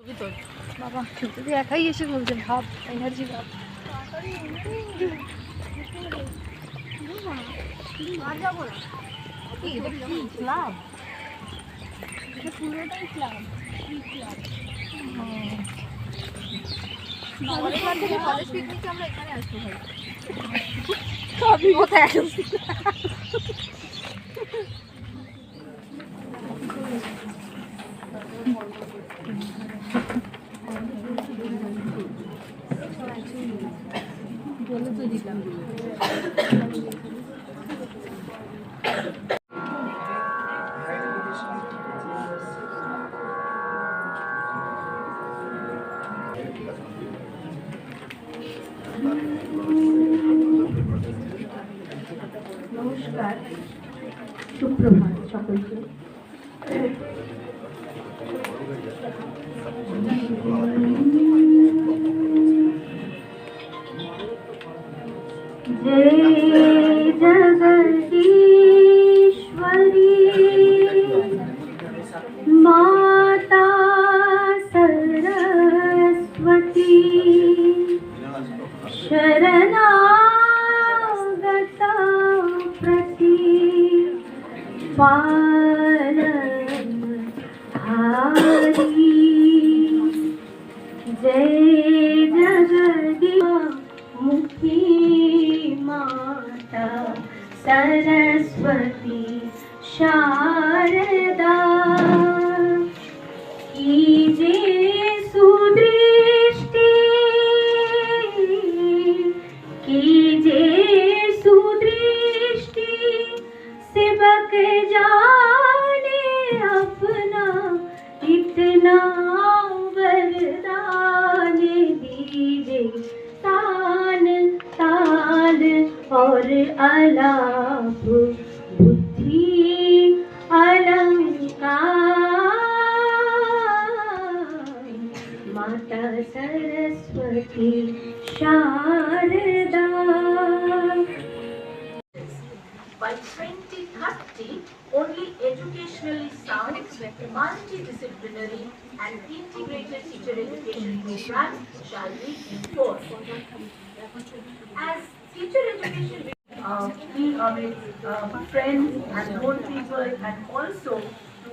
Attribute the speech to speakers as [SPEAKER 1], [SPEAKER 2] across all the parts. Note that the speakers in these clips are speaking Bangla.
[SPEAKER 1] বাবা তুই একাই এসে বলছে ভাব এনার্জি ভাব আর যাবো না ক্লাব এটা পুরোটাই ক্লাব কলেজ পিকনিকে আমরা এখানে আসবো ভাই সবই কোথায় আসছি বলে তো দিলাম
[SPEAKER 2] নমস্কার, সুপ্রভাত সকলকে। जय जगदीश्वरी माता सरस्वती शरणागता प्रति पालनहारी जय जगदीश्वरी माता सरस्वती शारदा कीजे सुदृष्टि सेवक जाने अपना इतना वरदान दीजे तान ताल और अलाप बुद्धि अलंकार माता Saraswati Sharda.
[SPEAKER 3] By 2030, only educationally sound, multidisciplinary and integrated teacher education programs shall be enforced. As teacher education we are with friends and known people, and also to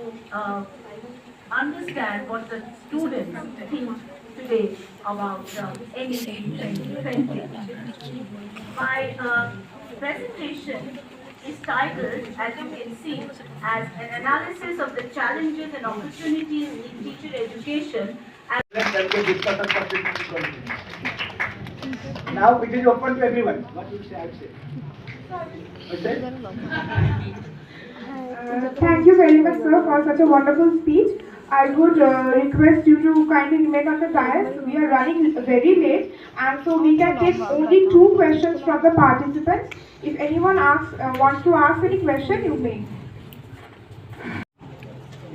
[SPEAKER 3] understand what the students think today about anything 2020. My presentation is titled, as you can see, as an analysis of the challenges and opportunities in teacher education.
[SPEAKER 4] Now it is open to everyone. What you say, I say.
[SPEAKER 5] Thank you very much, sir, for such a wonderful speech. I would request you to kindly remain on the dais. We are running very late, and so we can take only 2 questions from the participants. If anyone wants to ask any question, you may.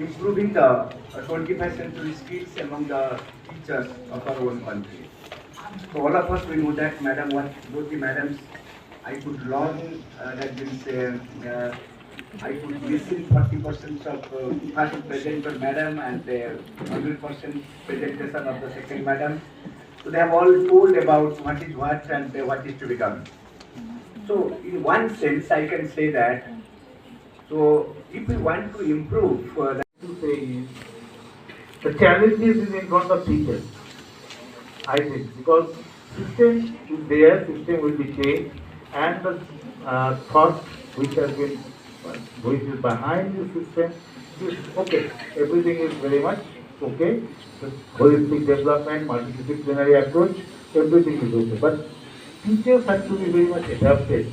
[SPEAKER 4] Improving the 21st century skills among the teachers of our own country. So all of us, we know that, madam, what both the madams, I could learn, that means I could listen 40% of first presenter madam and 100% presentation of the second madam. So they have all told about what is what and what is to become. So in one sense, I can say that, so if we want to improve,
[SPEAKER 6] to say is the challenges is in front of teachers, I think, because system is there, system will be changed, and the thought which has been behind the system is okay. Everything is very much okay. The holistic development, multidisciplinary approach, everything is okay. But teachers have to be very much adapted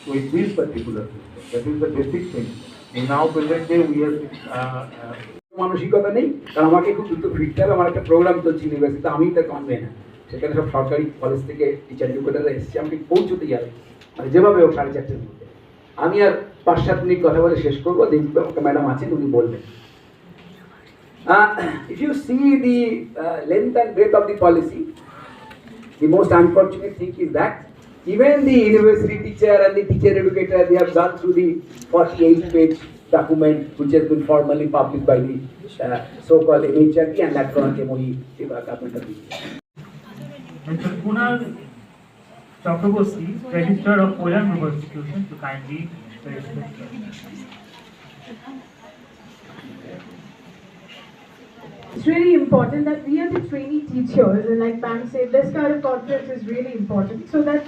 [SPEAKER 6] with this particular system. That is the basic thing. In now present day, we have
[SPEAKER 7] মানসিকতা নেই, কারণ আমাকে খুব দ্রুত ফিরতে হবে। আমার একটা প্রোগ্রাম চলছে ইউনিভার্সিটিতে, আমি তার কনভে না, সেখানে সব সরকারি কলেজ থেকে টিচার এডুকেটাররা এসেছে, আমাকে পৌঁছতে যাবে, মানে যেভাবে হোক 4:30-র মধ্যে। আমি আর 5-7 মিনিট কথা বলে শেষ করবো, দেখবো একটা ম্যাডাম আছেন, উনি বলবেন। If you see the length and breadth of the policy, the most unfortunate thing is that even the university teacher and the teacher educator, they have gone through the 48-page document which has been formally published by the so-called MHRD and electronic MOE government of India.
[SPEAKER 6] Mr. Kunal Chakraborty, Registrar of Poland Global Institution, to kindly raise the
[SPEAKER 5] It's really important that we are the trainee teachers, and like ma'am said, this kind of conference is really important so that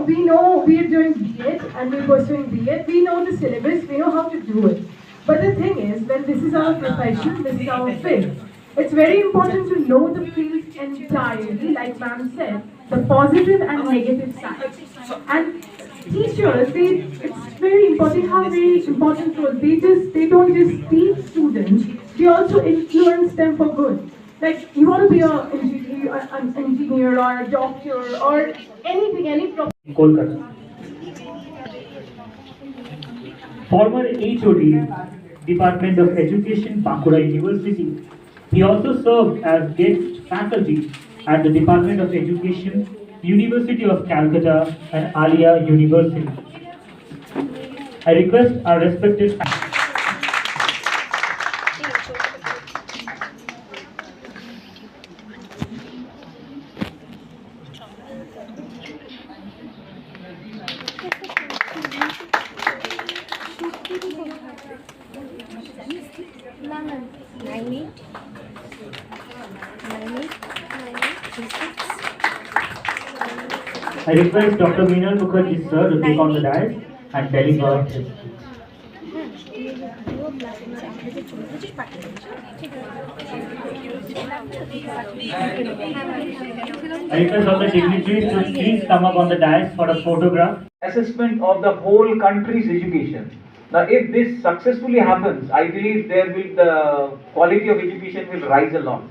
[SPEAKER 5] we know we are doing B.Ed and we're pursuing B.Ed. We know the syllabus, we know how to do it. But the thing is, when this is our profession, this is our field, it's very important to know the field entirely, like ma'am said, the positive and negative side. And teachers, it's very important, have very important role. They don't just teach students, they also influence them for good. Like, you want to be an engineer or a doctor or anything, any profession.
[SPEAKER 6] Kolkata. Former HOD, Department of Education, Bankura University. He also served as guest faculty at the Department of Education, University of Calcutta and Alia University. I request our respected I request Dr. Meenal Mukherjee sir to take on the dais and deliver his speech. I request all the dignitaries to please come up on the dais for a photograph.
[SPEAKER 8] Assessment of the whole country's education. Now, if this successfully happens, I believe the quality of education will rise a lot.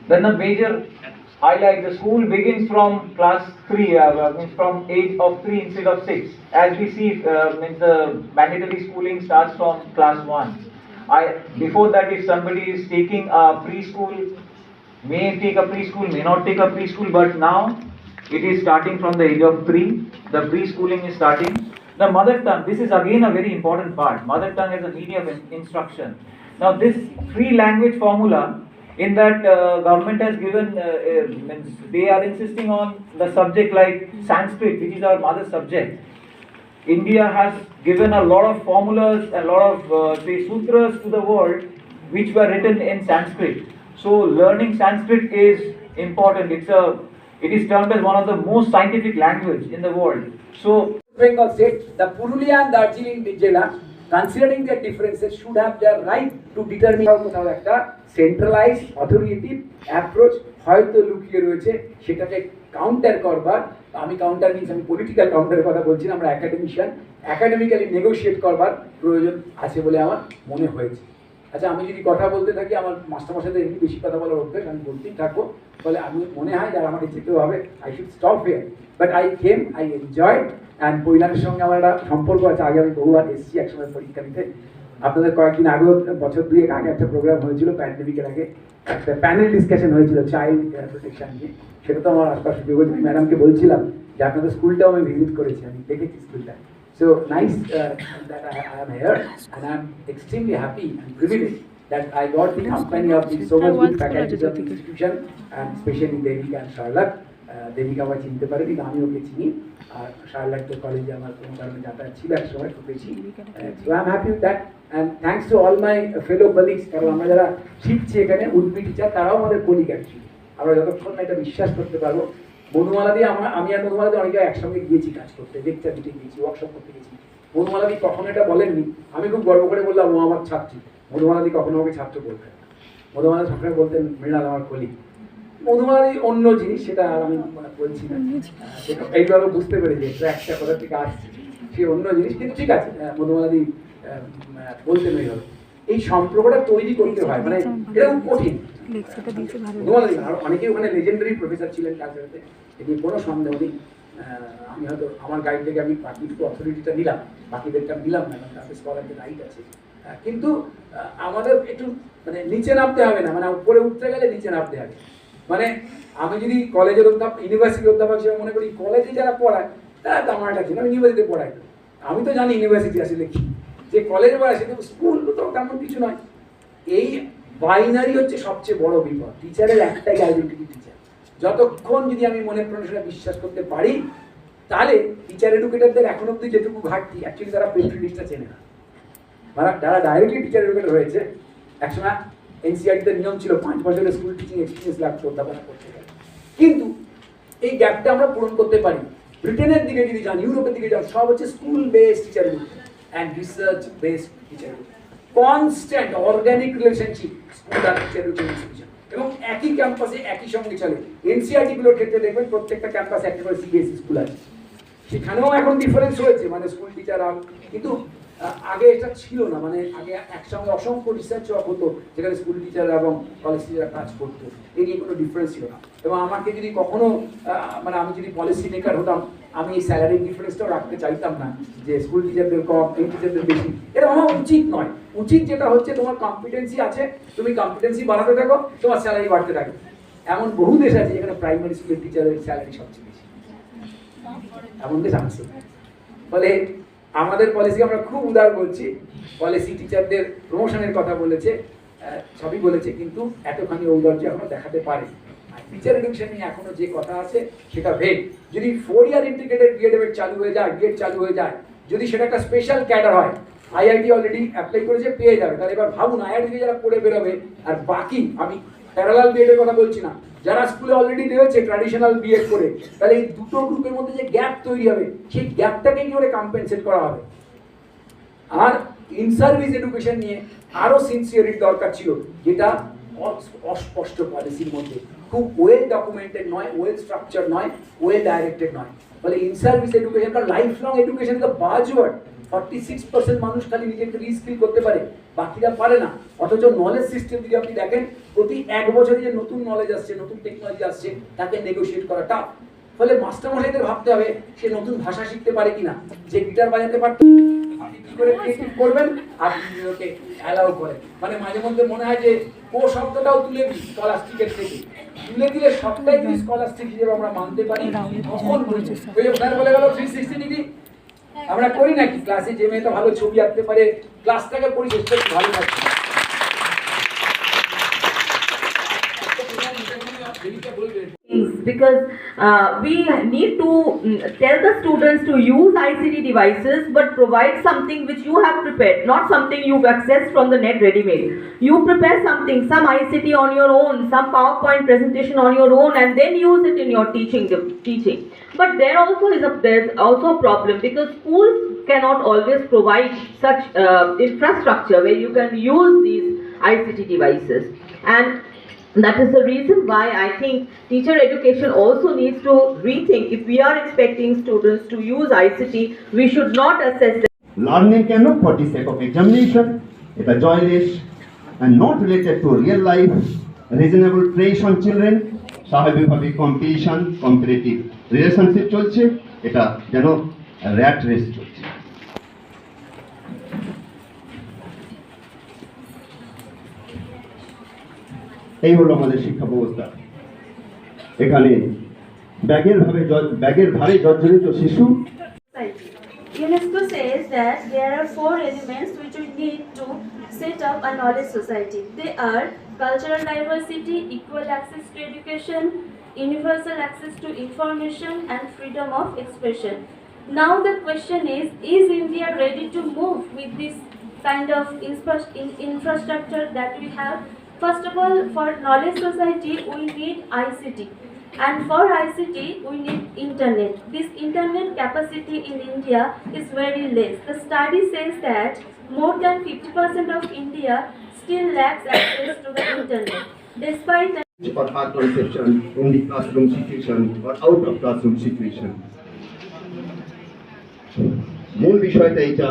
[SPEAKER 8] Then the major highlight, the school begins from class 3, means from age of 3 instead of 6. As we see, means the mandatory schooling starts from class 1. Before that, if somebody is taking a preschool, may take a preschool, may not take a preschool, but now it is starting from the age of 3. The preschooling is starting. The mother tongue, this is again a very important part. Mother tongue as a medium of instruction. Now, this free language formula, in that government has given, means they are insisting on the subject like Sanskrit, which is our mother subject. India has given a lot of formulas, a lot of say sutras to the world, which were written in Sanskrit. So learning Sanskrit is important. It is termed as one of the most scientific language in the world. So
[SPEAKER 7] Bengal State, the Purulia and Darjeeling Jilla, considering their differences, should have their right to determine কোথাও একটা centralized authoritative approach হয়তো লুকিয়ে রয়েছে, সেটাকে কাউন্টার করবার, আমি কাউন্টার মিনস আমি পলিটিক্যাল কাউন্টারের কথা বলছি না, আমরা একাডেমিক্যালি নেগোশিয়েট করবার প্রয়োজন আছে বলে আমার মনে হয়েছে। আচ্ছা, আমি যদি কথা বলতে থাকি, আমার মাস্টারমশাইদের এমনি বেশি কথা বলার অভ্যেস, আমি বলতেই থাকবো, ফলে আমি মনে হয় যারা আমাকে যেতে হবে I should stop here, but I came, I enjoyed. And পৈলানের সঙ্গে আমার একটা সম্পর্ক আছে, আগে আমি বহুবার এসেছি একসময় পরীক্ষা দিতে। আপনাদের কয়েকদিন আগেও, বছর 2 আগে একটা প্রোগ্রাম হয়েছিল, প্যান্ডেমিকের আগে একটা প্যানেল ডিসকাশন হয়েছিল চাইল্ড প্রোটেকশন নিয়ে। সেটা তো আমার আশপাশে ম্যাডামকে বলছিলাম যে আপনাদের স্কুলটাও আমি ভিজিট করেছি, আমি দেখেছি স্কুলটা। So nice that I am here, and I am extremely happy and privileged that I got the company of so much good faculties of the institution, and especially Devika and Charlotte. Devika আমার চিনতে পারে, কিন্তু আমি ওকে চিনি, আর Charlotte তো কলেজে আমার কোনো কারণে যাতায়াত ছিল এক সময়, খুবেছি। So I am happy with that, and thanks to all my fellow colleagues, কারণ আমরা যারা শিখছি এখানে উডবি টিচার, তারাও আমাদের কলিগ অ্যাকচুয়ালি। আমরা যতক্ষণ না এটা বিশ্বাস করতে পারবো, মধুমালা দিয়ে আমি আর মধুমালা দিয়ে অনেকে একসঙ্গে গিয়েছি কাজ করতে, লেকচার দিতে গিয়েছি, ওয়ার্কশপ করতে গেছি। মধুমালা দিয়ে কখনো এটা বলেননি, আমি খুব গর্ব করে বললাম ও আমার ছাত্রী। মধুমালা দিয়ে কখনো আমাকে ছাত্র বলতেন, মধুমালা সবসময় বলতেন মৃণাল আমার কলিগ। মধুমালা দিয়ে অন্য জিনিস, সেটা আর আমি বলছি না, এইভাবে বুঝতে পেরেছি একটা কোথা থেকে আসছে, সে অন্য জিনিস, কিন্তু ঠিক আছে, মধুমালা দিয়ে বলতেন এইভাবে। এই সম্পর্কটা তৈরি করতে হয়, মানে এটা খুব কঠিন। আর অনেকে ওখানে লেজেন্ডারি প্রফেসর ছিলেন কালচারাতে, এটি কোনো সন্দেহ নেই। আমি হয়তো আমার গাইড থেকে আমি বাকি অথরিটিটা নিলাম, বাকিদেরটা নিলাম না, কারণ তাদের স্কলারদের রাইট আছে। কিন্তু আমাদের একটু মানে নিচে নামতে হবে না, মানে উপরে উঠতে গেলে নিচে নামতে হবে। মানে আমি যদি কলেজের অধ্যাপক, ইউনিভার্সিটির অধ্যাপক হিসেবে মনে করি, কলেজে যারা পড়ায় তারা তো আমার একটা ছিল, ইউনিভার্সিটিতে পড়াই, আমি তো জানি ইউনিভার্সিটি আসলে কি, যে কলেজ বা সেটা স্কুল তো তেমন কিছু নয়। এই বাইনারি হচ্ছে সবচেয়ে বড় বিপদ। টিচারের একটাই আইডেন্টিটি টিচার। যতক্ষণ যদি আমি মনে প্রাণে সেটা বিশ্বাস করতে পারি, তাহলে টিচার এডুকেটরদের এখন অব্দি যেটুকু ঘাটতি, অ্যাকচুয়ালি তারা প্রেফারেন্সটা চেনে না। যারা ডাইরেক্টলি টিচার এডুকেটর হয়েছে, একসময় এনসিআরটিতে নিয়ম ছিল 5 বছরের স্কুল টিচিং এক্সপিরিয়েন্স লাগতো অধ্যাপনা করতে গেলে। কিন্তু এই গ্যাপটা আমরা পূরণ করতে পারি। ব্রিটেনের দিকে যদি যান, ইউরোপের দিকে যান, সব হচ্ছে school based teacher and research based teacher, constant organic relationship school আর টিচার এডুকেশন, এবং একই ক্যাম্পাসে একই সঙ্গে চলে। এনসিআরটি গুলোর ক্ষেত্রে দেখবেন প্রত্যেকটা ক্যাম্পাসে একটা করে সিবিএসই স্কুল আছে, সেখানেও এখন ডিফারেন্স হয়েছে, মানে স্কুল টিচার আর, কিন্তু আগে এটা ছিল না। মানে আগে একসঙ্গে অসংখ্য রিসার্চ ওয়ার্ক হতো, যেখানে স্কুল টিচার এবং কলেজ টিচার কাজ করতো, এই নিয়ে কোনো ডিফারেন্স ছিল না। এবং আমাকে যদি কখনো মানে আমি যদি পলিসি মেকার হতাম, আমি এই স্যালারি ডিফারেন্সটাও রাখতে চাইতাম না, যে স্কুল টিচারদের কম, এই টিচারদের বেশি। এটা আমার উচিত নয়। উচিত যেটা হচ্ছে, তোমার কম্পিটেন্সি আছে, তুমি কম্পিটেন্সি বাড়াতে থাকো, তোমার স্যালারি বাড়তে থাকো। এমন বহু দেশ আছে যেখানে প্রাইমারি স্কুলের টিচারের স্যালারি সবচেয়ে বেশি, এমন দেশ আছে। ফলে আমাদের পলিসি আমরা খুব উদার বলছি, পলিসি টিচারদের প্রমোশনের কথা বলেছে, সবই বলেছে, কিন্তু এতখানি ঔদার্য এখনো দেখাতে পারে। আর টিচার এডুকেশন নিয়ে এখনো যে কথা আছে সেটা ভেগ। যদি 4 ইয়ার ইন্টিগ্রেটেড B.Ed চালু হয়ে যায়, B.Ed চালু হয়ে যায়, যদি সেটা একটা স্পেশাল ক্যাডার হয়, IIT অলরেডি অ্যাপ্লাই করেছে, পেয়ে যাবে, তাহলে এবার ভাবুন IIT থেকে যারা পড়ে বেরোবে, আর বাকি, আমি প্যারালাল B.Ed এর কথা বলছি না, যারা স্কুলে অলরেডি রয়েছে ট্র্যাডিশনাল B.Ed করে, তাহলে এই দুটো গ্রুপের মধ্যে যে গ্যাপ তৈরি হবে, সেই গ্যাপটাকে কি করে কম্পেনসেট করা হবে। আর ইন সার্ভিস এডুকেশন নিয়ে আরো সিনসিয়ারিটি দরকার ছিল, যেটা অস্পষ্ট পলিসির মধ্যে, খুব ওয়েল ডকুমেন্টেড নয়, ওয়েল স্ট্রাকচার নয়, ওয়েল ডাইরেক্টেড নয়। ফলে in service education, life long education is the buzzword. 46% মানুষ খালি নিজেকে রিস্কিল করতে পারে, বাকিরা পারে না। অথচ নলেজ সিস্টেম যদি আপনি দেখেন, প্রতি 1 বছরে যে নতুন নলেজ আসছে, নতুন টেকনোলজি আসছে, তাকে নেগোশিয়েট করা টাফ। ফলে মাস্টারমশাইদের ভাবতে হবে সে নতুন ভাষা শিখতে পারে কিনা, যে গিটার বাজাতে পারত কি করে ক্রিয়েটিভ করবেন, আপনি ওকে অ্যালাউ করেন। মানে মাঝে মধ্যে মনে হয় যে ও শব্দটাও তুলে দিই স্কলাস্টিকের থেকে, তুলে দিলে সবটাই যদি স্কলাস্টিক হিসেবে আমরা মানতে পারি, তখন ওই ওখানে বলে গেল 360 ডিগ্রি আমরা করি নাকি? ক্লাসে যে মেয়েটা ভালো ছবি আঁকতে পারে, ক্লাসটাকে পরিবেশ ভালো থাকছে।
[SPEAKER 3] Because we need to tell the students to use ICT devices, but provide something which you have prepared, not something you've accessed from the net ready-made. You prepare something, some ICT on your own, some PowerPoint presentation on your own, and then use it in your teaching. But there's also a problem, because schools cannot always provide such infrastructure where you can use these ICT devices. And that is the reason why I think teacher education also needs to rethink. If we are expecting students to use ICT, we should not assess them.
[SPEAKER 9] Learning cannot for the sake of examination, it's a joyless and not related to real life. Reasonable pressure on children, স্বাভাবিকভাবে কম্পিটিশন, কম্পিটিটিভ রিলেশনশিপ চলছে, এটা যেন র্যাট রেস চলছে। এই হলো আমাদের শিক্ষা ব্যবস্থা। এখানে ব্যাগের ভারে জর্জরিত শিশু।
[SPEAKER 2] UNESCO says that there are 4 elements which we need to set up a knowledge society. They are cultural diversity, equal access to education, universal access to information, and freedom of expression. Now the question is India ready to move with this kind of infrastructure that we have? First of all, for knowledge society, we need ICT. And for ICT, we need internet. This internet capacity in India is very less. The study says that more than 50% of India still lacks access to the internet. Despite that,
[SPEAKER 9] or our conception in the classroom situation or out of classroom situation. মূল বিষয়টা এইটা,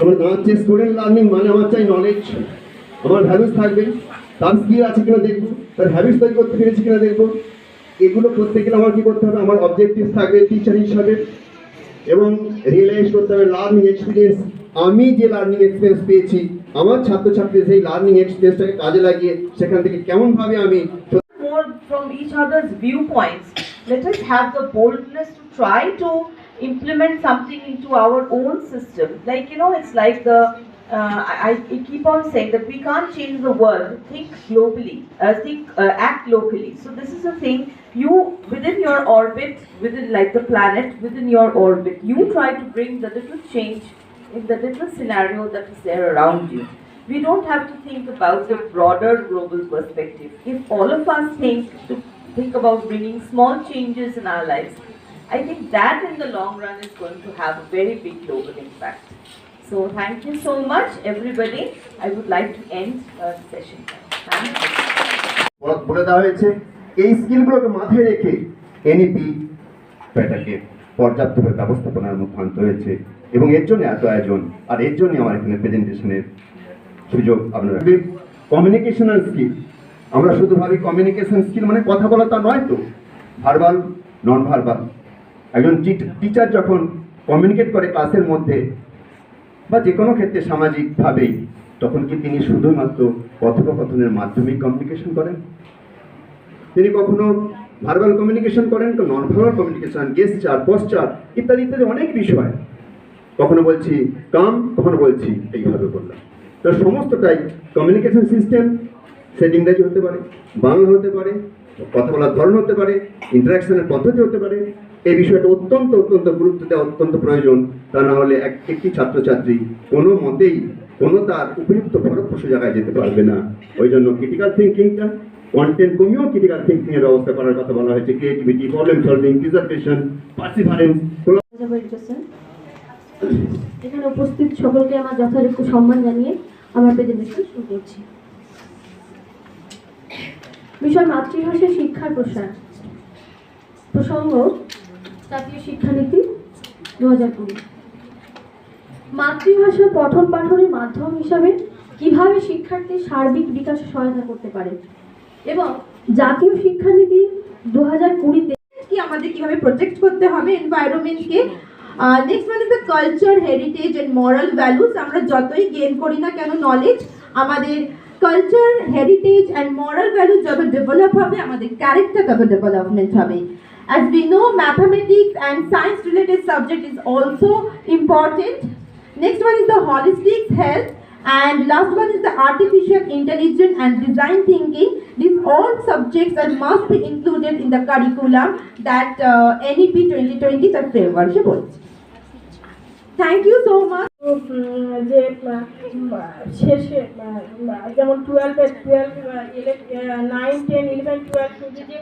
[SPEAKER 9] আমরা জানাচ্ছি স্টুডেন্ট লার্নিং মানে আমার চাই নলেজ, আমার ভ্যালুস থাকবে, তার স্কিল আছে কিনা দেখবো, তার হ্যাবিটস তৈরি করতে পেরেছি কিনা দেখবো। এগুলো করতে গেলে আমার কি করতে হবে, আমার অবজেক্টিভ থাকবে টিচার হিসাবে, এবং রিয়েলাইজ করতে হবে লার্নিং এক্সপিরিয়েন্স, আমি যে লার্নিং এক্সপিরিয়েন্স পেয়েছি, আমার ছাত্রছাত্রী সেই লার্নিং এক্সপিরিয়েন্সটাকে কাজে লাগিয়ে সেখান থেকে কেমনভাবে আমি
[SPEAKER 3] More from each other's viewpoints. Let us have the boldness to try to implement something into our own system. Like, it's like I keep on saying that we can't change the world. Think globally, act locally. So this is the thing. You, within your orbit, within like the planet, within your orbit, you try to bring the little change in the little scenario that is there around you. We don't have to think about the broader global perspective. If all of us think about bringing small changes in our lives, I think that in the long run is going to have a very big global impact. So thank you so much, everybody. I would like to end the session. Thank you.
[SPEAKER 9] বলে দেওয়া হয়েছে এই স্কিলগুলোকে মাথায় রেখে এনইপি প্যাটাকে পর্যাপ্তভাবে ব্যবস্থাপনার মধ্যে আনতে হয়েছে এবং এর জন্য এত আয়োজন আর এর জন্য আমার এখানে প্রেজেন্টেশনের সুযোগ আপনারা কমিউনিকেশনাল স্কিল আমরা শুধু ভাবি কমিউনিকেশন স্কিল মানে কথা বলা তা নয় তো ভার্বাল নন ভার্বাল একজন টিচার যখন কমিউনিকেট করে ক্লাসের মধ্যে বা যে কোনো ক্ষেত্রে সামাজিকভাবেই তখন কি তিনি শুধুমাত্র কথোপকথনের মাধ্যমেই কমিউনিকেশন করেন তিনি কখনো ভার্বাল কমিউনিকেশন করেন তো নন ভার্বাল কমিউনিকেশন গেস্টার পশ্চার ইত্যাদি ইত্যাদি অনেক বিষয় কখনো বলছি কাম কখনো বলছি এইভাবে বললাম তো সমস্তটাই কমিউনিকেশন সিস্টেম সেটা ইংরেজি হতে পারে বাংলা হতে পারে কথা বলার ধরন হতে পারে ইন্টারাকশনের পদ্ধতি হতে পারে এই বিষয়টা অত্যন্ত গুরুত্ব দেওয়া অত্যন্ত প্রয়োজন তা না হলে একটি ছাত্রছাত্রী কোনো মতেই কোনো তার উপযুক্ত ফলপ্রসূ জায়গায় যেতে পারবে না ওই জন্য ক্রিটিক্যাল থিঙ্কিংটা কন্টেন্ট কমিয়েও ক্রিটিক্যাল থিঙ্কিং এর ব্যবস্থা করার কথা বলা হয়েছে creativity problem solving preservation perseverance
[SPEAKER 2] এখানে উপস্থিত সকলকে আমার যথাযোগ্য সম্মান জানিয়ে আমার প্রেজেন্টেশন শুরু করছি বিষয় মাতৃভাষায় শিক্ষার প্রসার প্রসঙ্গ জাতীয় শিক্ষানীতি 2020 মাতৃভাষা পঠন পাঠনের মাধ্যম হিসাবে কিভাবে শিক্ষার্থীর সার্বিক বিকাশে সহায়তা করতে পারে এবং জাতীয় শিক্ষানীতি 2020-তে
[SPEAKER 5] কি আমাদের কিভাবে প্রোটেক্ট করতে হবে এনভায়রনমেন্টকে next one is the culture heritage and moral values আমরা যতই গেইন করি না কেন নলেজ আমাদের culture heritage and moral values যত ডেভেলপ হবে আমাদের ক্যারেক্টার তত ডেভেলপমেন্ট হবে as we know mathematics and science related subject is also important next one is the holistic health and last one is the artificial intelligence and design thinking these all subjects are must be included in the curriculum that NEP 2020 the framework বলছে thank you so much
[SPEAKER 10] যে শেষে যেমন 12 9 10 11 12 শুধু যে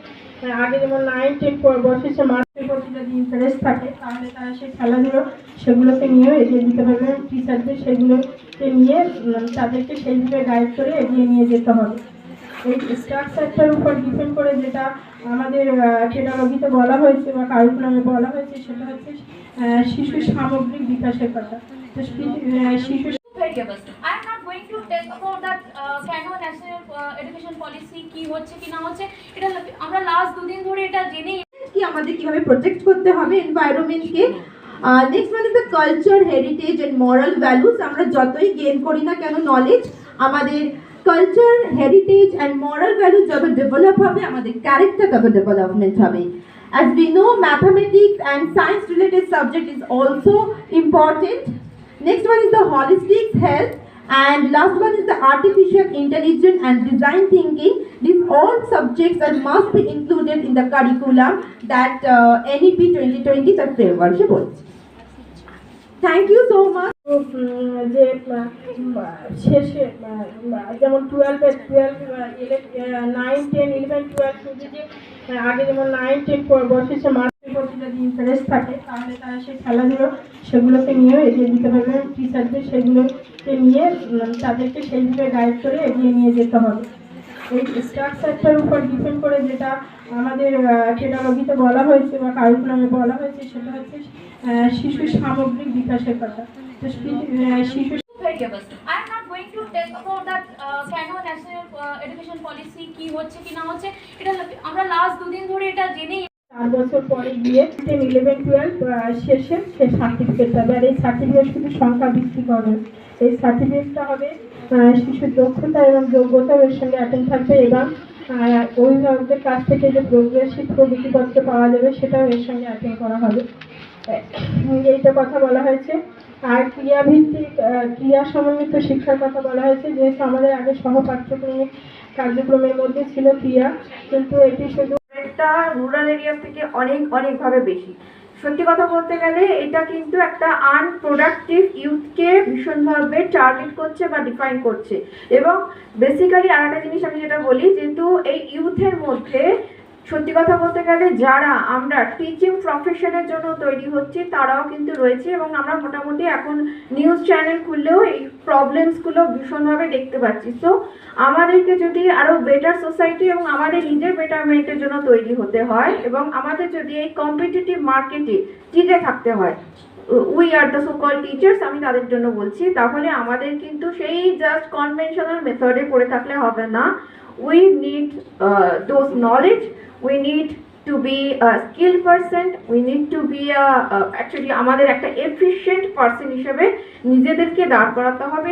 [SPEAKER 10] আগে যেমন 9 10 বছর মার্কের প্রতি যদি ইন্টারেস্ট থাকে তাহলে তারা সেই খেলাধুলো সেগুলোকে নিয়েও এগিয়ে দিতে পারবে টিচারদের সেগুলোকে নিয়ে তাদেরকে সেইভাবে গাইড করে এগিয়ে নিয়ে যেতে হবে এই স্ট্রাকচারটার উপর ডিপেন্ড করে যেটা আমাদের পেডাগজিতে বলা হয়েছে বা কারিকুলামে বলা হয়েছে সেটা হচ্ছে শিশু সামগ্রিক বিকাশের কথা তো শিশু
[SPEAKER 1] variables. I am not going to tell about that কেন ন্যাশনাল এডুকেশন পলিসি কি হচ্ছে কি না হচ্ছে এটা আমরা লাস্ট দুদিন ধরে এটা জেনেই
[SPEAKER 5] কি আমাদের কিভাবে প্রোটেক্ট করতে হবে এনভায়রনমেন্টকে next one is the culture heritage and moral values আমরা যতই গেইন করি না কেন নলেজ আমাদের culture heritage and moral values যত ডেভেলপ হবে আমাদের ক্যারেক্টার তত ডেভেলপমেন্ট হবে as we know mathematics and science related subject is also important next one is the holistic health and last one is the artificial intelligence and design thinking these all subjects are must be included in the curriculum that NEP 2020 the framework বলছে thank you so much
[SPEAKER 10] যে শেষে যেমন 12 9 10 11 12 শুধু যে আগে যেমন 9 10 বছর মার্কের প্রতি যদি ইন্টারেস্ট থাকে তাহলে তারা সেই খেলাধুলো সেগুলোকে নিয়েও এগিয়ে দিতে পারবে টিচারদের সেগুলোকে নিয়ে তাদেরকে সেইভাবে গাইড করে এগিয়ে নিয়ে যেতে হবে এই স্ট্রাকচারটার উপর ডিপেন্ড করে যেটা আমাদের পেডাগজিতে বলা হয়েছে বা কারিকুলামে বলা হয়েছে সেটা হচ্ছে শিশু সামগ্রিক বিকাশের কথা তো শিশু
[SPEAKER 1] variables. I am not going to tell about that কেন ন্যাশনাল এডুকেশন পলিসি কি হচ্ছে কি না হচ্ছে এটা আমরা লাস্ট দুদিন ধরে এটা জেনেই
[SPEAKER 10] 4 বছর পরে গিয়ে 10 11 12 শেষে সেই সার্টিফিকেট পাবে আর এই সার্টিফিকেট শুধু সংখ্যা ভিত্তিক হবে এই সার্টিফিকেটটা হবে শিশুর দক্ষতা এবং যোগ্যতার সঙ্গে অ্যাটেন্ড থাকবে এবং অভিভাবকদের কাছ থেকে যে প্রগ্রেসিভ প্রগতিপত্র পাওয়া যাবে সেটাও এর সঙ্গে অ্যাটেন্ড করা হবে এইটা কথা বলা হয়েছে। আর ক্রিয়াভিত্তিক ক্রিয়া সমন্বিত শিক্ষার কথা বলা হয়েছে, যেহেতু আমাদের আগে সহপাঠ্যক্রমিক কার্যক্রমের মধ্যে ছিল ক্রিয়া, কিন্তু এটি শুধু
[SPEAKER 2] একটা রুরাল এরিয়া থেকে অনেকভাবে বেশি। সত্যি কথা বলতে গেলে এটা কিন্তু একটা আনপ্রোডাক্টিভ ইউথকে ভীষণভাবে টার্গেট করছে বা ডিফাইন করছে। এবং বেসিক্যালি আর একটা জিনিস আমি যেটা বলি, যেহেতু এই ইউথের মধ্যে সত্যি কথা বলতে গেলে যারা আমরা টিচিং প্রফেশনের জন্য তৈরি হচ্ছি তারাও কিন্তু রয়েছে, এবং আমরা মোটামুটি এখন নিউজ চ্যানেল খুললেও এই প্রবলেমসগুলো ভীষণভাবে দেখতে পাচ্ছি। সো আমাদেরকে যদি আরও বেটার সোসাইটি এবং আমাদের নিজের বেটারমেন্টের জন্য তৈরি হতে হয়, এবং আমাদের যদি এই কম্পিটিটিভ মার্কেটে টিকে থাকতে হয়, we are the so call teachers, আমি তাদের জন্য বলছি, তাহলে আমাদের কিন্তু সেই জাস্ট কনভেনশনাল মেথডে পড়ে থাকলে হবে না। We need those knowledge, we need to be a skilled person, we need to be actually আমাদের একটা efficient person হিসেবে নিজেদেরকে দাঁড় করাতে হবে।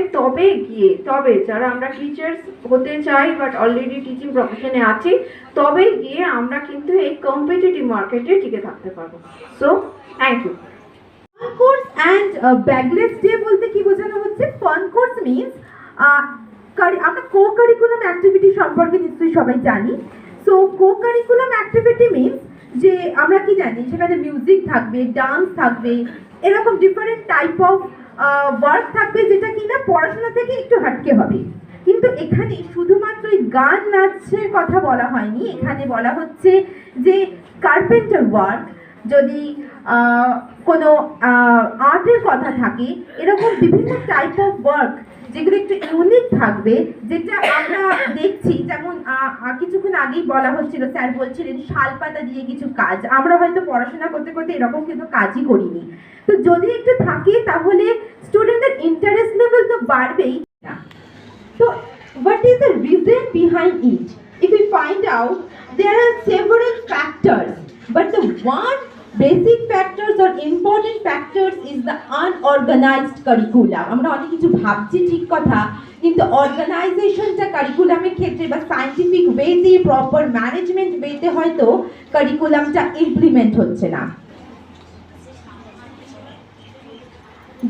[SPEAKER 2] তবে যারা আমরা টিচার্স হতে চাই বাট অলরেডি টিচিং প্রফেশনে আছি, তবে গিয়ে আমরা কিন্তু এই কম্পিটিটিভ মার্কেটে টিকে থাকতে পারবো। So thank you.
[SPEAKER 3] Fun course and bagless day বলতে কি বোঝানো হচ্ছে? ফান কোর্স মিনস আমরা কো কারিকুলাম অ্যাক্টিভিটি সম্পর্কে নিশ্চয়ই সবাই জানি। So co curriculum activity means যে আমরা কি জানি, সেখানে মিউজিক থাকবে, ডান্স থাকবে, এরকম ডিফারেন্ট টাইপ অফ ওয়ার্ক থাকবে, যেটা কিনা পড়াশোনা থেকে একটু হাটকে হবে। কিন্তু এখানে শুধুমাত্র গান নাচের কথা বলা হয়নি, এখানে বলা হচ্ছে যে কার্পেন্টার ওয়ার্ক, যদি কোনো আর্টের কথা থাকে, এরকম বিভিন্ন টাইপ অফ ওয়ার্ক যেগুলো একটু ইউনিক থাকবে, যেটা আমরা দেখছি। যেমন কিছুক্ষণ আগেই বলা হচ্ছিল, স্যার বলছিলেন শালপাতা দিয়ে কিছু কাজ, আমরা হয়তো পড়াশোনা করতে করতে এরকম কিন্তু কাজই করিনি। তো যদি একটু থাকে তাহলে স্টুডেন্টের ইন্টারেস্ট লেভেল তো বাড়বেই না। So what is the reason behind it? If we find out, there are several factors, but the one basic factors or important factors is the unorganized curriculum. আমরা অনেক কিছু ভাবছি ঠিক কথা, কিন্তু অর্গানাইজেশনটা কারিকুলামের ক্ষেত্রে বা সায়েন্টিফিক ওয়েতে, প্রপার ম্যানেজমেন্ট ওয়েতে হয়তো কারিকুলামটা ইমপ্লিমেন্ট হচ্ছে না।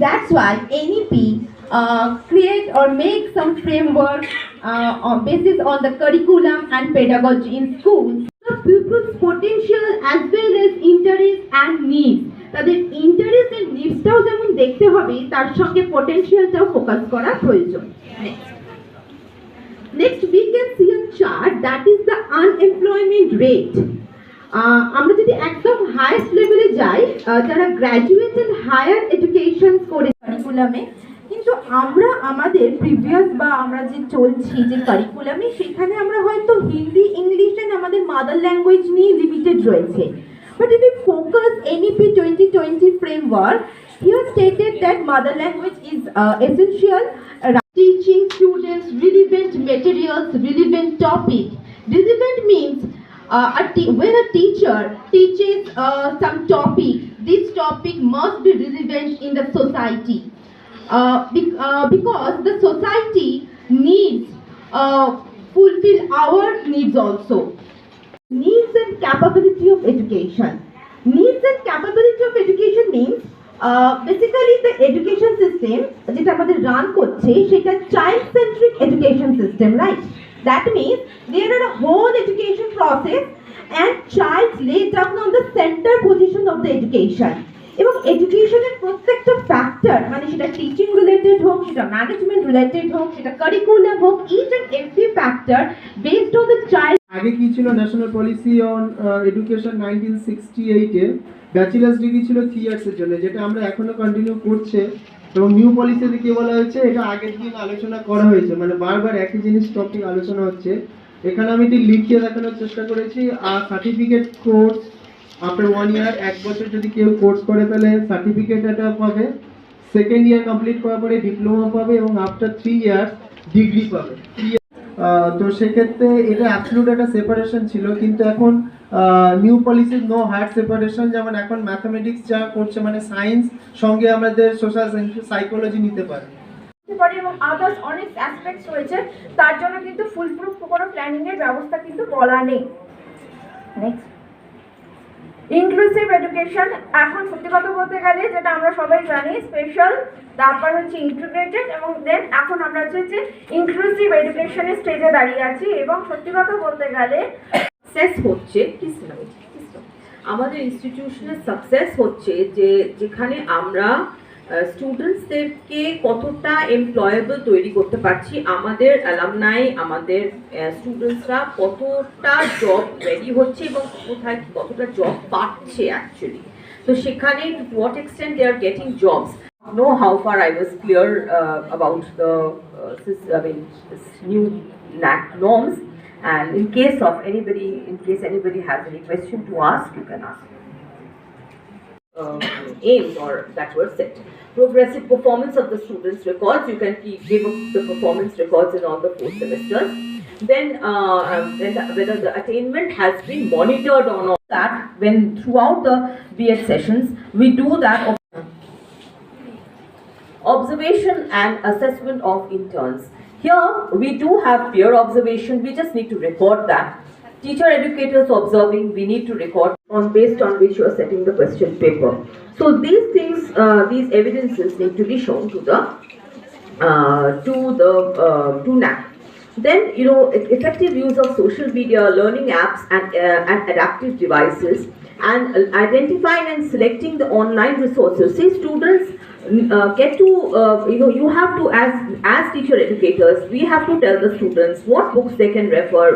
[SPEAKER 3] That's why NEP create or make some framework basis on the curriculum and pedagogy in schools. The pupils' potential as well as interest and needs. তাদের ইন্টারেস্ট এন্ড নিডসটাও যেমন দেখতে হবে, তার সঙ্গে পটেনশিয়ালটাও ফোকাস করা প্রয়োজন। Next we can see a chart that is the unemployment rate. আমরা যদি একদম হাইয়েস্ট লেভেলে যাই, যারা গ্র্যাজুয়েট এন্ড হায়ার এডুকেশন করে কারিকুলামে, কিন্তু আমরা আমাদের প্রিভিয়াস বা আমরা যে চলছি যে কারিকুলামে, সেখানে আমরা হয়তো হিন্দি, ইংলিশ এন্ড আমাদের মাদার ল্যাঙ্গুয়েজ নিয়ে লিমিটেড রয়েছে। But if we focus NEP 2020 framework, here stated that mother language is essential. Teaching students relevant materials, relevant topic. Relevant means when a teacher teaches some topic, this topic must be relevant in the society. Because the society needs fulfill our needs also. Needs and capability of education. Needs and capability of education means basically the education system যেটা আমাদের রান করছে, সেটা child centric education system, right? That means there are a whole education process and child laid down on the center position of the education. এবং এডুকেশনের প্রত্যেকটা ফ্যাক্টর, মানে সেটা টিচিং রিলেটেড হোক, সেটা ম্যানেজমেন্ট রিলেটেড হোক, সেটা কারিকুলাম হোক, each and every factor based on the child.
[SPEAKER 11] আগে কি ছিল, ন্যাশনাল পলিসি অন এডুকেশন 1968-এ ব্যাচেলার্স ডিগ্রি ছিল 3 ইয়ার্সের জন্য, যেটা আমরা এখনো কন্টিনিউ করছে। এবং নিউ পলিসিতে কি বলা হয়েছে, এটা আগের দিন আলোচনা করা হয়েছে, মানে বারবার একই জিনিস টপিক আলোচনা হচ্ছে। এখানে আমি ঠিক লিখিয়ে দেখানোর চেষ্টা করেছি। আর সার্টিফিকেট কোর্স আফটার 1 ইয়ার, 1 বছর যদি কেউ কোর্স করে তাহলে সার্টিফিকেট এটা পাবে, সেকেন্ড ইয়ার কমপ্লিট করার পরে ডিপ্লোমা পাবে, এবং আফটার 3 ইয়ার্স ডিগ্রি পাবে। তো সেক্ষেত্রে এটা অ্যাবসলিউট একটা সেপারেশন ছিল, কিন্তু এখন new policy no hard separation. যেমন এখন ম্যাথামেটিক্স যা করছে, মানে সায়েন্স সঙ্গে আমাদের সোশ্যাল সাইকোলজি নিতে পারে
[SPEAKER 2] এবং আদার্স অনেক অ্যাসপেক্টস রয়েছে, তার জন্য কিন্তু ফুলপ্রুফ কোনো প্ল্যানিং এর ব্যবস্থা কিন্তু বলা নেই। নেক্সট
[SPEAKER 10] ইনক্লুসিভ এডুকেশন এখন সত্যি কথা বলতে গেলে যেটা আমরা সবাই জানি স্পেশাল, তারপর হচ্ছে ইন্টিগ্রেটেড, এবং দেন এখন আমরা হচ্ছে ইনক্লুসিভ এডুকেশনের স্টেজে দাঁড়িয়ে আছি। এবং সত্যি কথা বলতে গেলে
[SPEAKER 12] সাকসেস হচ্ছে আমাদের ইনস্টিটিউশনের সাকসেস হচ্ছে যে যেখানে আমরা স্টুডেন্টসদেরকে কতটা এমপ্লয়েবল তৈরি করতে পারছি, আমাদের অ্যালামনাই, আমাদের স্টুডেন্টসরা কতটা জব রেডি হচ্ছে এবং কোথায় কতটা জব পাচ্ছে অ্যাকচুয়ালি। তো সেখানে to what extent they are getting jobs. Know how far I was clear about the this new NAC norms, and in case anybody has any question to ask, you can ask. Aims or that were set. Progressive performance of the students' records. You can give the performance records in all the 4 semesters. Then whether the attainment has been monitored or not. That when throughout the B.Ed sessions we do that. Observation and assessment of interns. Here we do have peer observation, we just need to record that. Teacher educators observing, we need to record based on which you are setting the question paper. So these things, these evidences need to be shown to NAC. Then, you know, effective use of social media, learning apps and adaptive devices, and identifying and selecting the online resources. See, students get to, you have to, as teacher educators, we have to tell the students what books they can refer,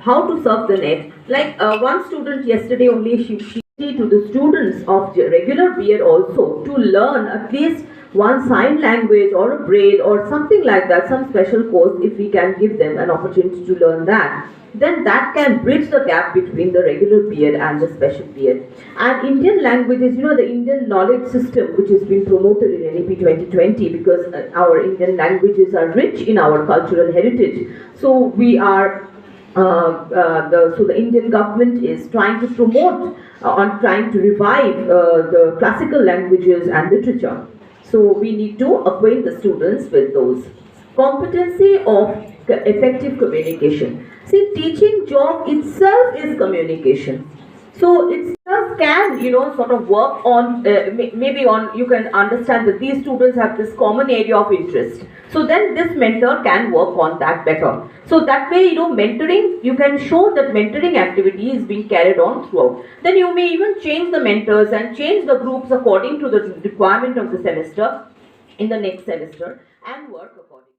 [SPEAKER 12] how to surf the net. Like one student yesterday only, she to the students of regular B.Ed also to learn at least one sign language or a braille or something like that, some special course. If we can give them an opportunity to learn that, then that can bridge the gap between the regular B.Ed and the special B.Ed. And Indian languages, you know, the Indian knowledge system which has been promoted in NEP 2020, because our Indian languages are rich in our cultural heritage. So we are the Indian government is trying to promote trying to revive the classical languages and literature. So we need to acquaint the students with those. Competency of effective communication. See, teaching job itself is communication. So it just can, you know, sort of work on, maybe on, you can understand that these students have this common area of interest. So then this mentor can work on that better. So that way, you know, mentoring, you can show that mentoring activity is being carried on throughout. Then you may even change the mentors and change the groups according to the requirement of the semester in the next semester and work accordingly.